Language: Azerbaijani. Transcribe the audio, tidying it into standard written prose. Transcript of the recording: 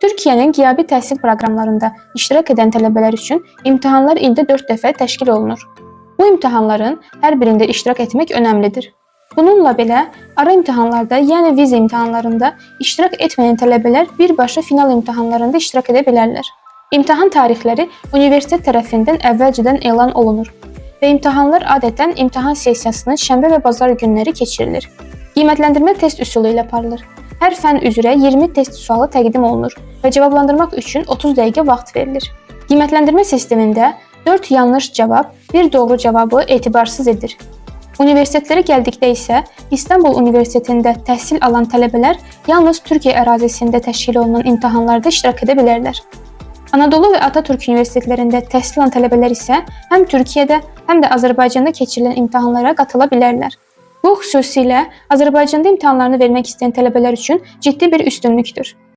Türkiyənin qiyabi təhsil proqramlarında iştirak edən tələbələr üçün imtahanlar ildə 4 dəfə təşkil olunur. Bu imtahanların hər birində iştirak etmək önəmlidir. Bununla belə, ara imtahanlarda, yəni viza imtahanlarında iştirak etməyən tələbələr birbaşa final imtahanlarında iştirak edə bilərlər. İmtahan tarixləri universitet tərəfindən əvvəlcədən elan olunur və imtahanlar adətən imtahan sessiyasının şənbə və bazar günləri keçirilir. Qiymətləndirmə test üsulu ilə aparılır. Hər fənn üzrə 20 test sualı təqdim olunur və cavablandırmaq üçün 30 dəqiqə vaxt verilir. Qiymətləndirmə sistemində 4 yanlış cavab, 1 doğru cavabı etibarsız edir. Universitetlərə gəldikdə isə İstanbul Universitetində təhsil alan tələbələr yalnız Türkiyə ərazisində təşkil olunan imtahanlarda iştirak edə bilərlər. Anadolu və Atatürk universitetlərində təhsil alan tələbələr isə həm Türkiyədə, həm də Azərbaycanda keçirilən imtahanlara qatıla bilərlər. Bu xüsusilə Azərbaycanda imtahanlarını vermək istəyən tələbələr üçün ciddi bir üstünlükdür.